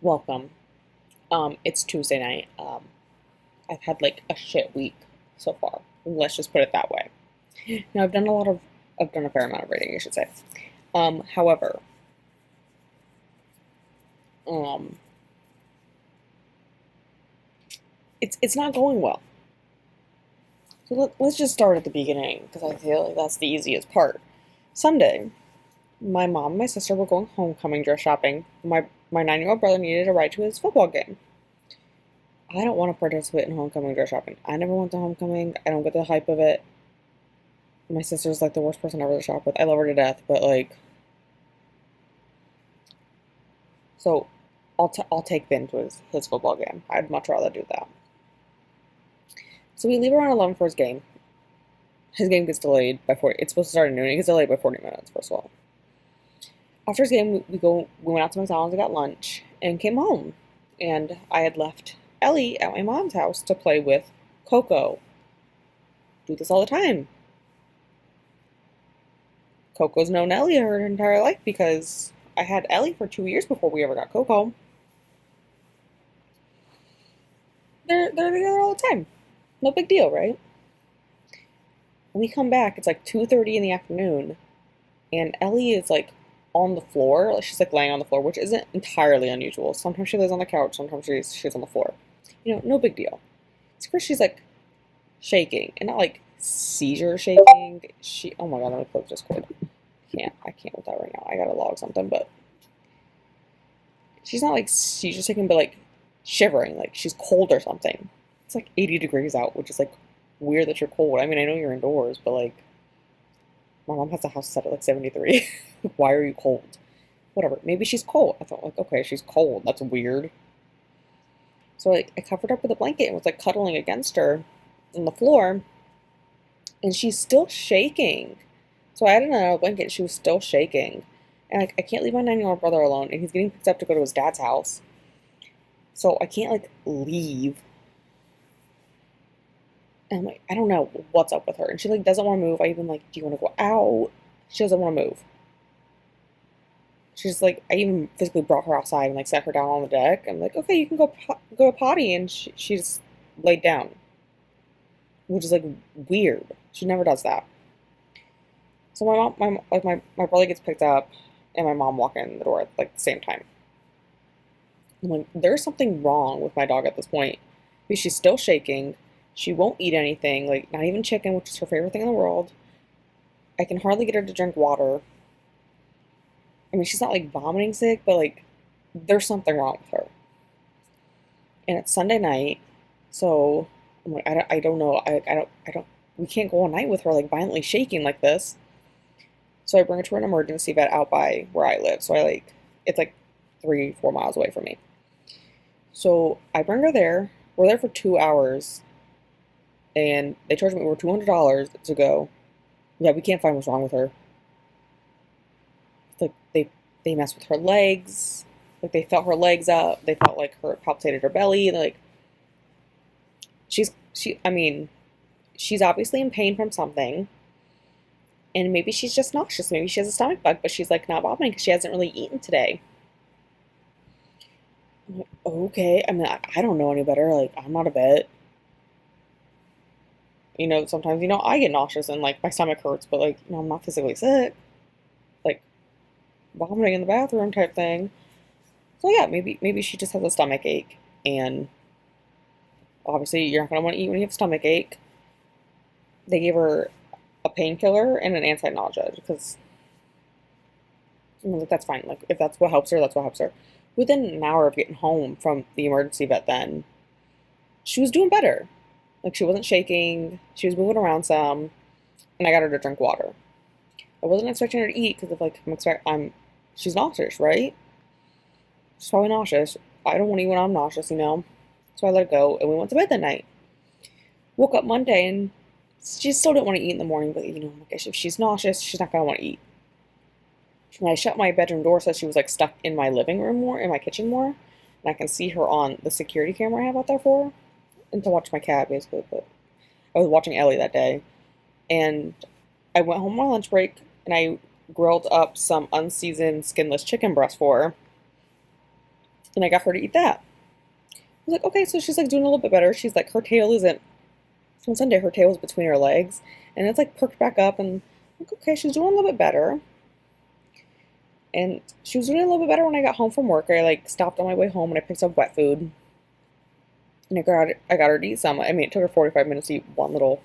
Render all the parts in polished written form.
welcome. It's Tuesday night. I've had like a shit week so far. Let's just put it that way. Now I've done a fair amount of reading, I should say. However, um, it's not going well. So let's just start at the beginning because I feel like that's the easiest part. Sunday, my mom and my sister were going homecoming dress shopping. My 9-year-old brother needed a ride to his football game. I don't want to participate in homecoming dress shopping. I never went to homecoming. I don't get the hype of it. My sister's like the worst person ever to shop with. I love her to death, but like, so I'll take Ben to his football game. I'd much rather do that. So we leave around 11 for his game. His game gets delayed by 40. It's supposed to start at noon. It gets delayed by 40 minutes. First of all, after his game, we went out to McDonald's and got lunch and came home. And I had left Ellie at my mom's house to play with Coco. Do this all the time. Coco's known Ellie her entire life because I had Ellie for 2 years before we ever got Coco. They're together all the time. No big deal, right? We come back, it's like 2:30 in the afternoon, and Ellie is like on the floor. Like she's like laying on the floor, which isn't entirely unusual. Sometimes she lays on the couch, sometimes she's on the floor. No big deal. It's first she's like shaking, and not like seizure shaking. Oh my god, let me close Discord. I can't with that right now. I gotta log something, but she's not like seizure shaking, but like shivering, like she's cold or something. It's like 80 degrees out, which is like weird that you're cold. I mean, I know you're indoors, but like my mom has the house set at like 73. Why are you cold? Whatever. Maybe she's cold. I thought like, okay, she's cold. That's weird. So I covered her up with a blanket and was like cuddling against her on the floor, and she's still shaking. So I had another blanket. She was still shaking, and like I can't leave my 9-year-old brother alone, and he's getting picked up to go to his dad's house. So I can't like leave. And I'm like, I don't know what's up with her. And she like doesn't want to move. I even like, do you want to go out? She doesn't want to move. She's like, I even physically brought her outside and like set her down on the deck. I'm like, okay, you can go to potty, and she's laid down, which is like weird. She never does that. So my brother gets picked up, and my mom walk in the door at like the same time. I'm like, there's something wrong with my dog at this point because she's still shaking. She won't eat anything, like not even chicken, which is her favorite thing in the world. I can hardly get her to drink water. I mean, she's not like vomiting sick, but like there's something wrong with her. And it's Sunday night, so I'm like, I don't know. I don't. We can't go all night with her like violently shaking like this. So I bring her to an emergency vet out by where I live. So it's like 3-4 miles away from me. So I bring her there. We're there for 2 hours, and they charged me over $200 to go. Yeah, we can't find what's wrong with her. Like they messed with her legs. Like they felt her legs up. They felt like her palpated her belly. And like I mean, she's obviously in pain from something. And maybe she's just nauseous. Maybe she has a stomach bug, but she's like not vomiting because she hasn't really eaten today. I'm like, okay. I mean, I don't know any better. Like, I'm not a vet. Sometimes, I get nauseous and like my stomach hurts, but like, I'm not physically sick. Like, vomiting in the bathroom type thing. So yeah, maybe she just has a stomach ache. And obviously, you're not going to want to eat when you have a stomach ache. They gave her a painkiller and an anti-nausea because like, that's fine. Like, if that's what helps her, that's what helps her. Within an hour of getting home from the emergency vet, then she was doing better. Like, she wasn't shaking, she was moving around some, and I got her to drink water. I wasn't expecting her to eat because of like she's nauseous, right? She's probably nauseous. I don't want to eat when I'm nauseous. So I let it go, and we went to bed that night. Woke up Monday, and she still didn't want to eat in the morning, but I guess if she's nauseous, she's not gonna want to eat. When I shut my bedroom door, so she was like stuck in my living room more, in my kitchen more, and I can see her on the security camera I have out there for her, and to watch my cat basically. But I was watching Ellie that day, and I went home on my lunch break, and I grilled up some unseasoned skinless chicken breast for her. and I got her to eat that. I was like, okay, so she's like doing a little bit better. She's like, her tail isn't, on Sunday, her tail was between her legs, and it's like perked back up, and I'm like, okay, she's doing a little bit better. And she was doing a little bit better when I got home from work. I like stopped on my way home and I picked up wet food. And I got her to eat some. I mean, it took her 45 minutes to eat one little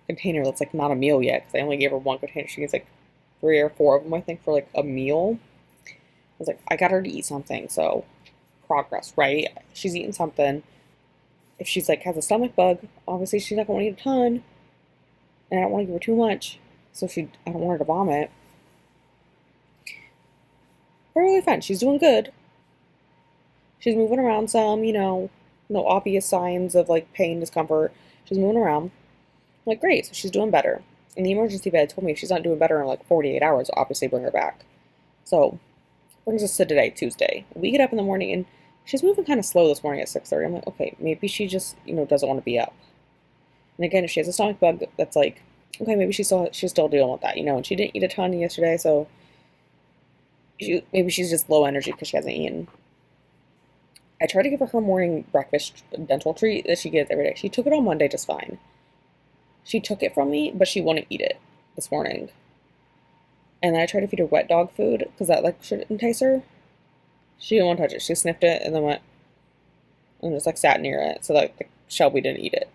container that's like not a meal yet because I only gave her one container. She gets like 3 or 4 of them, I think, for like a meal. I was like, I got her to eat something, so progress, right? She's eating something. If she's like has a stomach bug, obviously she's not going to eat a ton, and I don't want to give her too much, so I don't want her to vomit. But really fine. She's doing good. She's moving around some, no obvious signs of like pain, discomfort. She's moving around. I'm like, great, so she's doing better. And the emergency vet told me if she's not doing better in like 48 hours, obviously bring her back. So, brings us to today, Tuesday. We get up in the morning and she's moving kind of slow this morning at 6:30. I'm like, okay, maybe she just, doesn't want to be up. And again, if she has a stomach bug, that's like, okay, maybe she's still dealing with that, and she didn't eat a ton yesterday, so maybe she's just low energy because she hasn't eaten. I tried to give her her morning breakfast dental treat that she gets every day. She took it on Monday just fine. She took it from me, but she wouldn't eat it this morning. And then I tried to feed her wet dog food because that like should entice her. She didn't want to touch it. She sniffed it and then went and just like sat near it so that like, Shelby didn't eat it.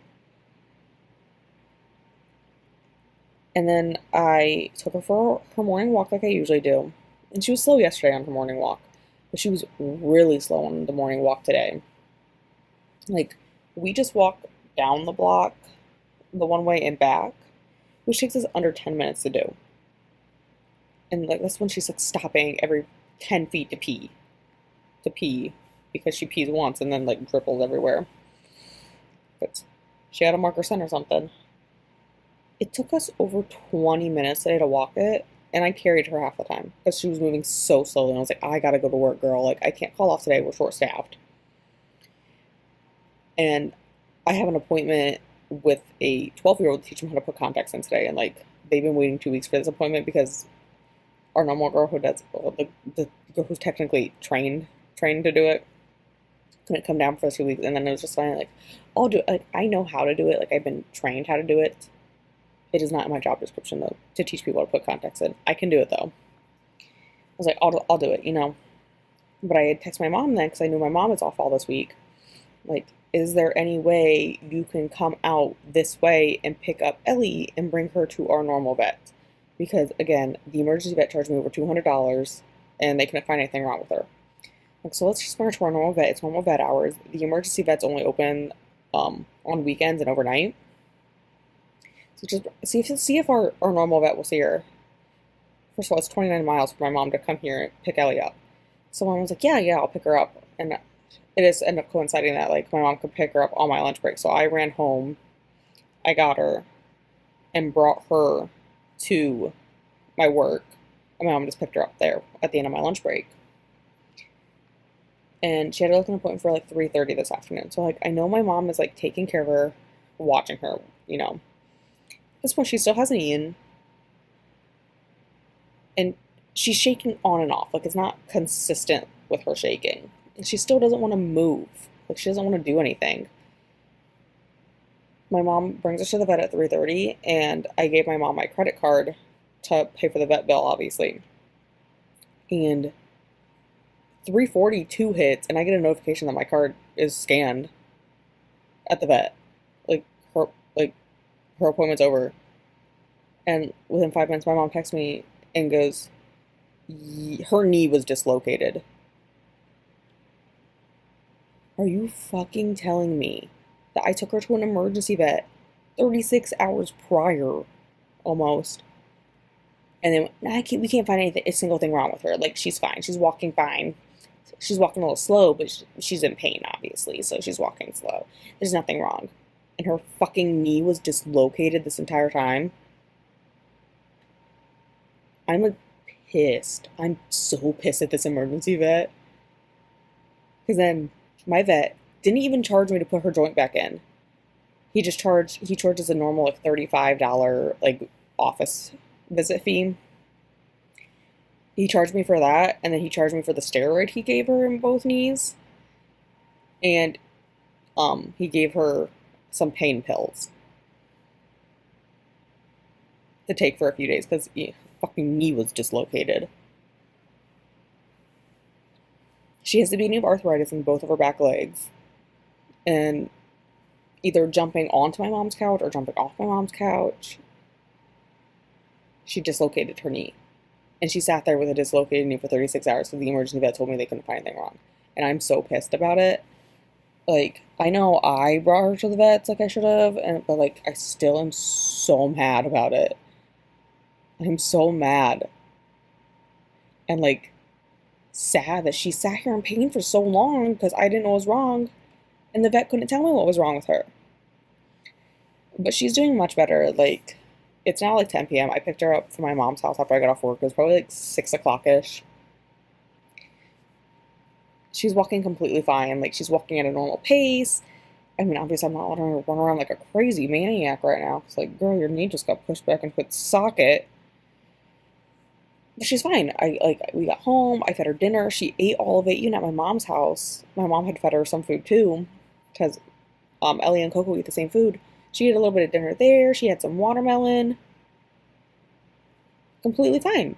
And then I took her for her morning walk like I usually do. And she was slow yesterday on her morning walk, but she was really slow on the morning walk today. Like, we just walk down the block, the one way and back, which takes us under 10 minutes to do. And like that's when she's like stopping every 10 feet to pee, because she pees once and then like dripples everywhere. But she had a marker center or something. It took us over 20 minutes today to walk it, and I carried her half the time because she was moving so slowly. And I was like, I gotta go to work, girl. Like, I can't call off today. We're short staffed. And I have an appointment with a 12-year-old to teach him how to put contacts in today. And like, they've been waiting 2 weeks for this appointment because our normal girl who does, the girl who's technically trained to do it, couldn't come down for 2 weeks. And then it was just finally like, I'll do it. Like, I know how to do it. Like, I've been trained how to do it. It is not in my job description, though, to teach people how to put contacts in. I can do it, though. I was like, I'll do it. But I had texted my mom then because I knew my mom is off all this week. Like, is there any way you can come out this way and pick up Ellie and bring her to our normal vet? Because, again, the emergency vet charged me over $200, and they couldn't find anything wrong with her. Like, so let's just bring her to our normal vet. It's normal vet hours. The emergency vet's only open on weekends and overnight. So just see if our normal vet will see her. First of all, it's 29 miles for my mom to come here and pick Ellie up. So my mom was like, yeah, I'll pick her up. And it just ended up coinciding that like my mom could pick her up on my lunch break. So I ran home, I got her, and brought her to my work. And my mom just picked her up there at the end of my lunch break. And she had like an appointment for like 3:30 this afternoon. So like I know my mom is like taking care of her, watching her, At this point she still hasn't eaten. And she's shaking on and off. Like it's not consistent with her shaking. And she still doesn't want to move. Like she doesn't want to do anything. My mom brings us to the vet at 3:30, and I gave my mom my credit card to pay for the vet bill, obviously. And 3:42 hits, and I get a notification that my card is scanned at the vet. Her her appointment's over. And within 5 minutes, my mom texts me and goes, her knee was dislocated. Are you fucking telling me that I took her to an emergency vet 36 hours prior, almost, and then we can't find anything, a single thing wrong with her? Like, she's fine. She's walking fine. She's walking a little slow, but she's in pain, obviously, so she's walking slow. There's nothing wrong. And her fucking knee was dislocated this entire time. I'm like pissed. I'm so pissed at this emergency vet. Because then my vet didn't even charge me to put her joint back in. He charges a normal like $35 like office visit fee. He charged me for that, and then he charged me for the steroid he gave her in both knees. And he gave her some pain pills to take for a few days because fucking knee was dislocated. She has the beginning of arthritis in both of her back legs, and either jumping onto my mom's couch or jumping off my mom's couch, she dislocated her knee. And she sat there with a dislocated knee for 36 hours because the emergency vet told me they couldn't find anything wrong. And I'm so pissed about it. Like, I know I brought her to the vets like I should have, but like, I still am so mad about it. I'm so mad. And like, sad that she sat here in pain for so long because I didn't know what was wrong. And the vet couldn't tell me what was wrong with her. But she's doing much better. Like, it's now like 10 p.m. I picked her up from my mom's house after I got off work. It was probably like 6 o'clock-ish. She's walking completely fine. Like, she's walking at a normal pace. I mean, obviously, I'm not letting her run around like a crazy maniac right now. It's like, girl, your knee just got pushed back into its socket. But she's fine. We got home. I fed her dinner. She ate all of it, even at my mom's house. My mom had fed her some food too, because Ellie and Coco eat the same food. She ate a little bit of dinner there. She had some watermelon. Completely fine.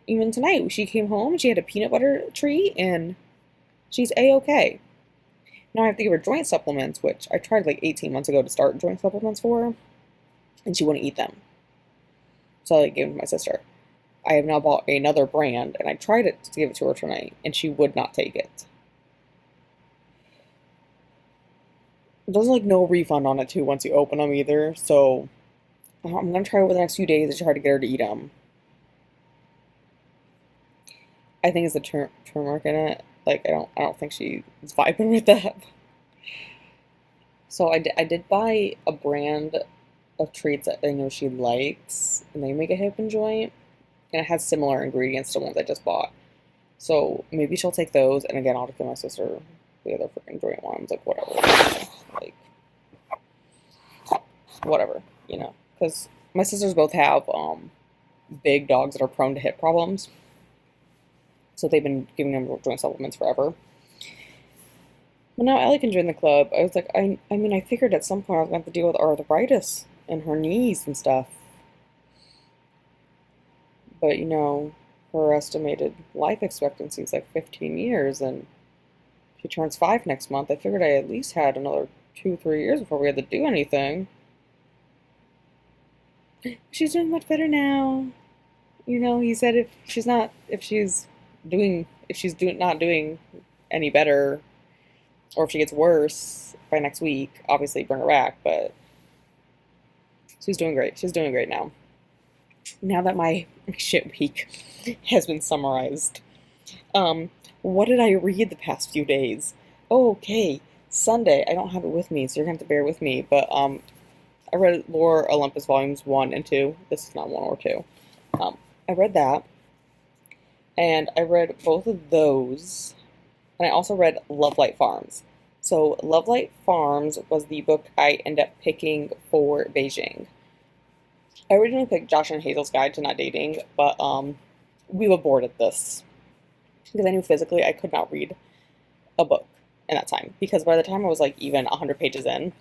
Even tonight, she came home. She had a peanut butter treat, and she's a-okay. Now I have to give her joint supplements, which I tried like 18 months ago to start joint supplements for her, and she wouldn't eat them. So I gave them to my sister. I have now bought another brand, and I tried it to give it to her tonight, and she would not take it. There's like no refund on it too once you open them either, so I'm gonna try over the next few days to try to get her to eat them. I think it's the turmeric in it. Like I don't think she's vibing with that. So I did buy a brand of treats that I know she likes, and they make a hip and joint, and it has similar ingredients to ones I just bought. So maybe she'll take those, and again, I'll just give my sister the other freaking joint ones, like whatever, like whatever, because my sisters both have big dogs that are prone to hip problems, so they've been giving them joint supplements forever. But now Ellie can join the club. I was like, I mean, I figured at some point I was going to have to deal with arthritis in her knees and stuff. But, her estimated life expectancy is like 15 years, and she turns 5 next month. I figured I at least had another 2, 3 years before we had to do anything. She's doing much better now. He said if she's not doing any better, or if she gets worse by next week, obviously bring her back, but she's doing great. She's doing great now. Now that my shit week has been summarized. What did I read the past few days? Oh, okay. Sunday. I don't have it with me, so you're gonna have to bear with me. But I read Lore Olympus volumes 1 and 2. This is not 1 or 2. I read that, and I read both of those, and I also read Lovelight Farms. So Lovelight Farms was the book I ended up picking for Beijing. I originally picked Josh and Hazel's Guide to Not Dating, but we aborted this because I knew physically I could not read a book in that time, because by the time I was like even 100 pages in,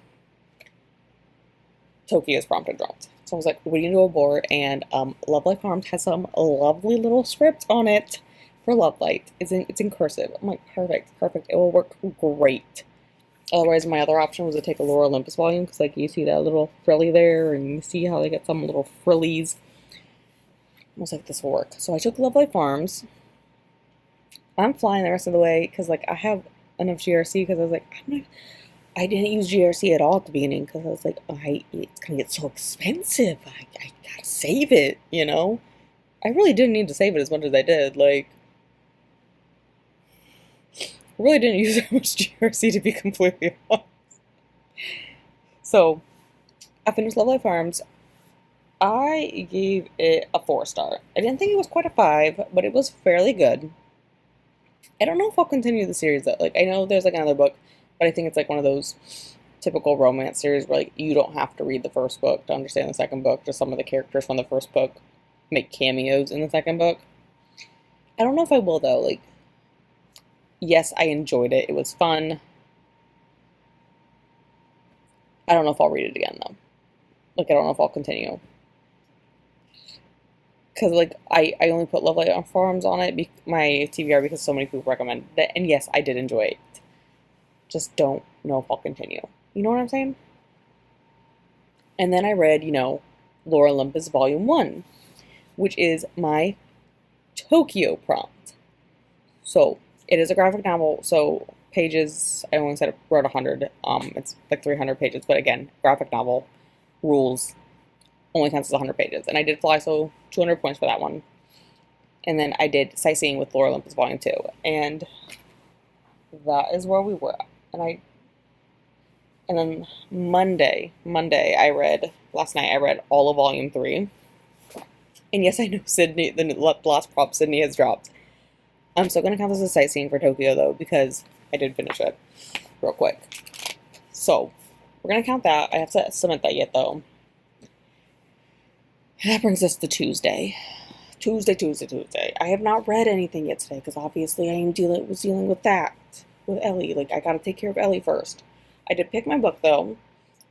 Tokyo's prompt had dropped. So I was like, we need to abort, and Lovelight Farms has some lovely little script on it for Lovelight. It's in cursive. I'm like, perfect. It will work great. Otherwise, my other option was to take a Lore Olympus volume, because like you see that little frilly there, and you see how they get some little frillies. I was like, this will work. So I took Lovelight Farms. I'm flying the rest of the way, because like I have enough GRC, because I was like, I didn't use GRC at all at the beginning, because I was like, it's going to get so expensive. I gotta save it, I really didn't need to save it as much as I did. Like, I really didn't use that much GRC, to be completely honest. So, I finished Lovelight Farms. I gave it a 4-star. I didn't think it was quite a 5, but it was fairly good. I don't know if I'll continue the series, though. Like, I know there's like another book, but I think it's like one of those typical romance series where like you don't have to read the first book to understand the second book. Just some of the characters from the first book make cameos in the second book. I don't know if I will, though. Like, yes, I enjoyed it. It was fun. I don't know if I'll read it again, though. Like, I don't know if I'll continue. Because, like, I only put Love Light on Forums on it, my TBR, because so many people recommended it. And yes, I did enjoy it. Just don't know if I'll continue. You know what I'm saying? And then I read, Lore Olympus Volume 1, which is my Tokyo prompt. So, it is a graphic novel, so pages, I only said I wrote 100, it's like 300 pages, but again, graphic novel rules only counts as 100 pages, and I did fly, so 200 points for that one. And then I did Sightseeing with Lore Olympus Volume 2, and that is where we were. And then last night I read all of Volume 3, and yes, I know Sydney, the last prop Sydney has dropped. I'm still going to count this as sightseeing for Tokyo, though, because I did finish it real quick. So, we're going to count that. I have to submit that yet, though. And that brings us to Tuesday. Tuesday. I have not read anything yet today, because obviously I was dealing with that, with Ellie. Like, I got to take care of Ellie first. I did pick my book, though.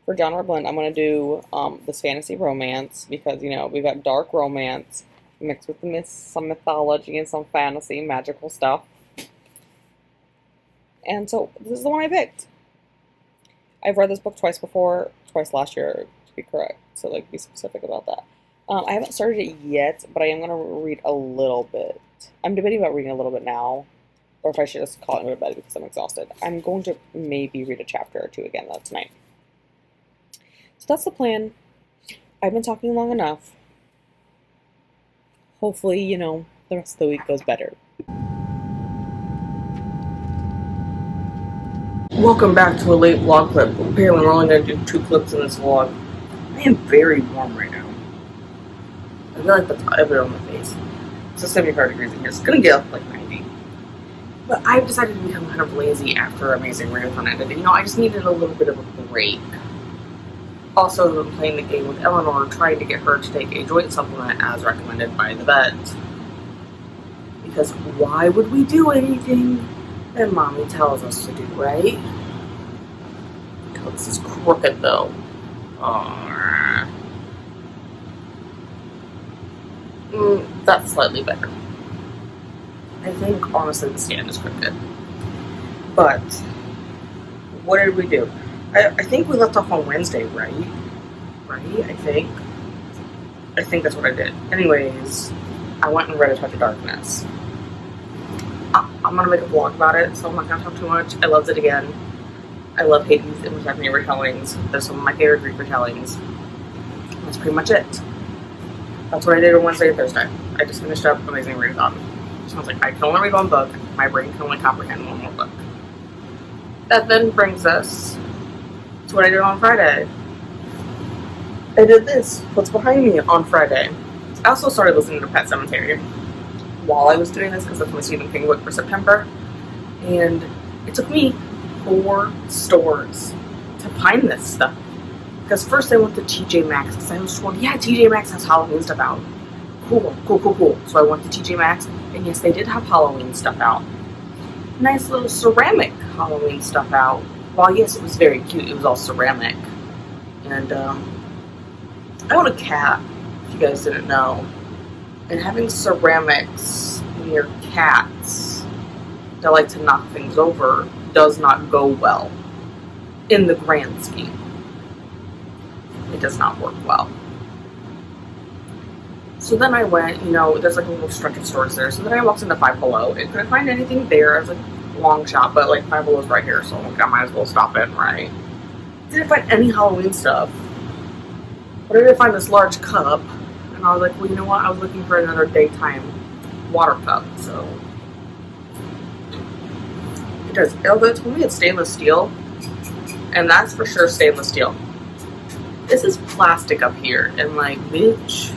For genre blend, I'm going to do this fantasy romance, because, we've got dark romance, mixed with some mythology and some fantasy, magical stuff. And so, this is the one I picked. I've read this book twice before, twice last year, to be correct. So, like, be specific about that. I haven't started it yet, but I am going to read a little bit. I'm debating about reading a little bit now, or if I should just call it into bed because I'm exhausted. I'm going to maybe read a chapter or two again, though, tonight. So that's the plan. I've been talking long enough. Hopefully, the rest of the week goes better. Welcome back to a late vlog clip. Apparently, we're only going to do 2 clips in this vlog. I am very warm right now. I feel like that's everywhere on my face. It's just 75 degrees in here. It's going to get up like 90. But I've decided to become kind of lazy after Amazing Readathon ended. I just needed a little bit of a break. Also, been playing the game with Eleanor, trying to get her to take a joint supplement as recommended by the vet. Because why would we do anything that Mommy tells us to do, right? Oh, this is crooked, though. That's slightly better. I think, honestly, the stand is crooked. But, what did we do? I think we left off on Wednesday, right? I think that's what I did. Anyways, I went and read A Touch of Darkness. I'm going to make a vlog about it, so I'm not going to talk too much. I loved it again. I love Hades and Persephone retellings. They're some of my favorite Greek retellings. That's pretty much it. That's what I did on Wednesday and Thursday. I just finished up Amazing Readathon. So I was like, I can only read one book. My brain can only comprehend one more book. That then brings us to what I did on Friday. I did this. What's behind me on Friday. I also started listening to Pet Sematary while I was doing this because that's my Stephen King book for September. And it took me 4 stores to find this stuff. Because first I went to TJ Maxx because I was told, yeah, TJ Maxx has Halloween stuff out. Cool. So I went to TJ Maxx, and yes, they did have Halloween stuff out. Nice little ceramic Halloween stuff out. While yes, it was very cute, it was all ceramic. And I own a cat, if you guys didn't know. And having ceramics near cats that like to knock things over does not go well in the grand scheme. It does not work well. So then I went, there's like a little stretch of stores there. So then I walked into Five Below and couldn't find anything there. I was like, long shot, but like Five Below's right here, so I'm like, I might as well stop in, right? Didn't find any Halloween stuff. But I did find this large cup. And I was like, well, you know what? I was looking for another daytime water cup, so. It does. Although it told me it's stainless steel. And that's for sure stainless steel. This is plastic up here, and like, bitch,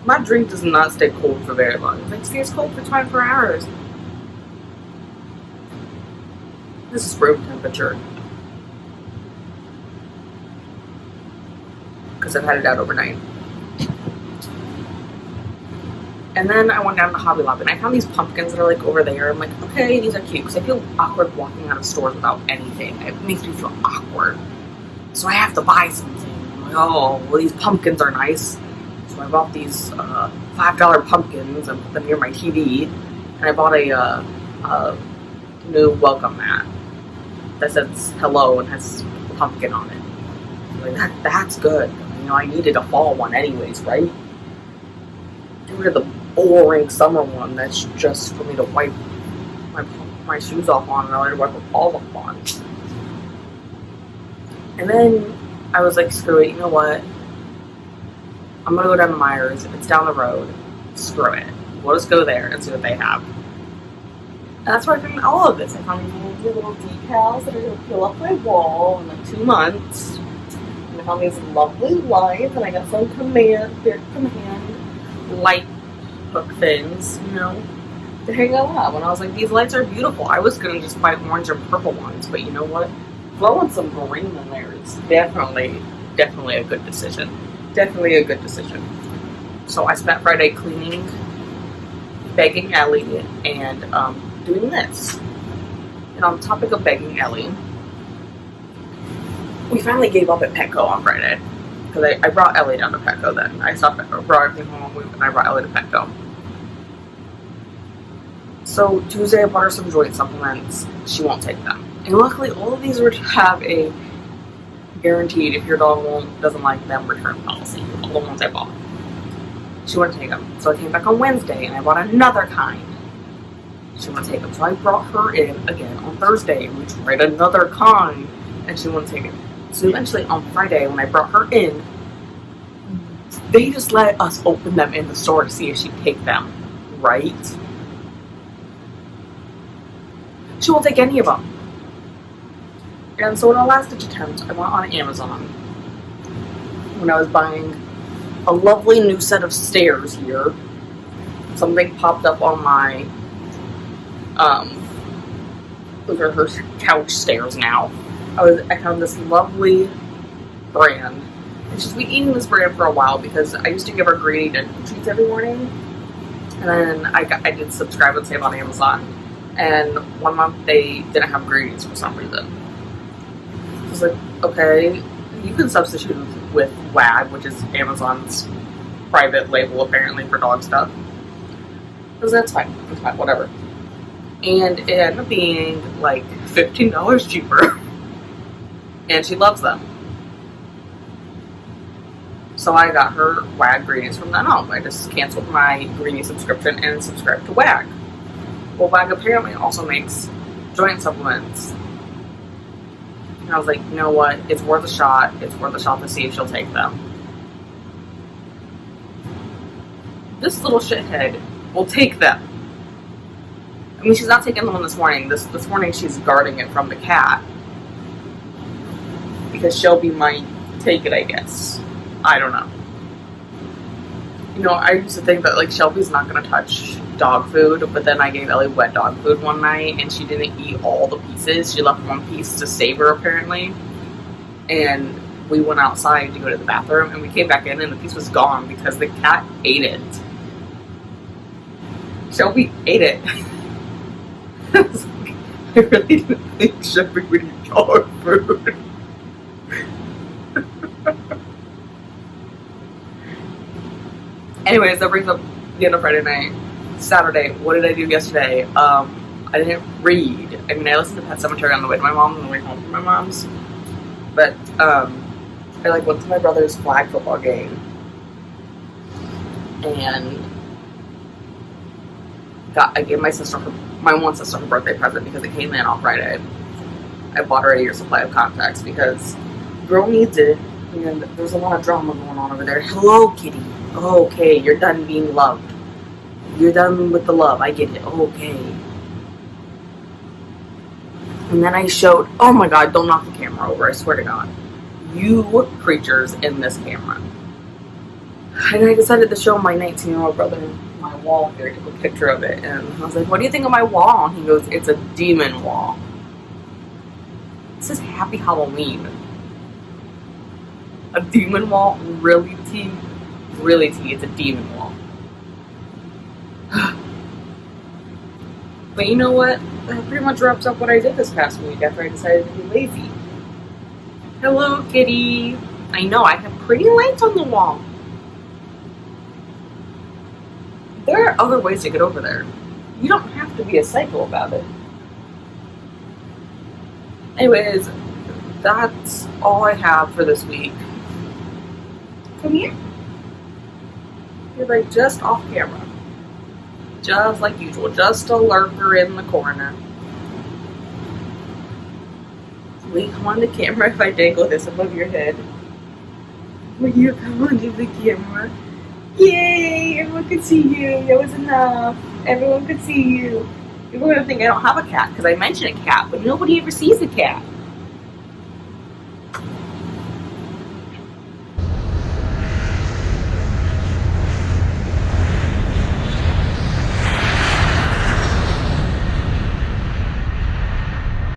my drink does not stay cold for very long. It stays cold for 24 hours. This is room temperature. Because I've had it out overnight. And then I went down to Hobby Lobby, and I found these pumpkins that are like over there. I'm like, okay, these are cute, because I feel awkward walking out of stores without anything. It makes me feel awkward. so I have to buy something. I'm like, oh, well, these pumpkins are nice. So I bought these $5 pumpkins and put them near my TV. And I bought a new welcome mat that says hello and has a pumpkin on it. I'm like, that's good. You know, I needed a fall one anyways, right? Get rid of the boring summer one that's just for me to wipe my shoes off on and I had to wipe my balls off on. And then I was like, screw it, you know what? I'm gonna go down to Myers. It's down the road. Screw it. We'll just go there and see what they have. And that's where I found all of this. I found these little decals that are gonna peel up my wall in like 2 months. And I found these lovely lights, and I got some command light hook things, you know, to hang them up. And I was like, these lights are beautiful. I was gonna just buy orange and purple ones, but you know what? Throwing some green in there is definitely a good decision. Definitely a good decision. So I spent Friday cleaning, begging Ellie, and doing this. And on the topic of begging Ellie, we finally gave up at Petco on Friday. Because I brought Ellie down to Petco then. I brought everything home and I brought Ellie to Petco. So Tuesday I bought her some joint supplements. She won't take them. And luckily all of these would have a guaranteed if your dog doesn't like them return policy. All the ones I bought. She wouldn't take them. So I came back on Wednesday and I bought another kind. She wouldn't take them. So I brought her in again on Thursday and we tried another kind and she wouldn't take it. So eventually on Friday when I brought her in, they just let us open them in the store to see if she'd take them. Right? She won't take any of them. And so in a last ditch attempt, I went on Amazon when I was buying a lovely new set of stairs here. Something popped up on my, those are her couch stairs now. I found this lovely brand. And she's been eating this brand for a while because I used to give her green treats every morning. And then I did subscribe and save on Amazon. And 1 month they didn't have greenies for some reason. I was like, okay, you can substitute with WAG, which is Amazon's private label apparently for dog stuff. Because that's fine, whatever. And it ended up being like $15 cheaper. And she loves them. So I got her WAG greenies from then on. I just canceled my greenie subscription and subscribed to WAG. Well, WAG apparently also makes joint supplements. And I was like, you know what? It's worth a shot. It's worth a shot to see if she'll take them. This little shithead will take them. I mean, she's not taking the one this morning. This morning she's guarding it from the cat. Because Shelby might take it, I guess. I don't know. You know, I used to think that, like, Shelby's not going to touch dog food, but then I gave Ellie wet dog food one night, and she didn't eat all the pieces. She left one piece to savor, apparently. And we went outside to go to the bathroom, and we came back in, and the piece was gone because the cat ate it. Shelby ate it. I was like, I really didn't think Shelby would eat dog food. Anyways, that brings up the end of Friday night. Saturday, what did I do yesterday? I didn't read. I mean, I listened to Pet Sematary on the way to my mom's and on the way home from my mom's. But, I, went to my brother's flag football game. And I gave my one sister her birthday present because it came in on Friday. I bought her a year's supply of contacts because girl needs it. And there's a lot of drama going on over there. Hello, kitty. Okay, you're done being loved. You're done with the love. I get it. Okay. And then I showed, oh my god, don't knock the camera over, I swear to god. You creatures in this camera. And I decided to show my 19-year-old brother my wall here. I took a picture of it. And I was like, what do you think of my wall? And he goes, it's a demon wall. This is Happy Halloween. A demon wall? Really, T? Really, T? It's a demon wall. But you know what? That pretty much wraps up what I did this past week after I decided to be lazy. Hello, kitty. I know, I have pretty lights on the wall. There are other ways to get over there. You don't have to be a psycho about it. Anyways, that's all I have for this week. Come here. You're like just off camera. Just like usual. Just a lurker in the corner. Will you come on the camera if I dangle this above your head? Will you come onto the camera? Yay! Everyone could see you. That was enough. Everyone could see you. People are going to think I don't have a cat because I mention a cat, but nobody ever sees a cat.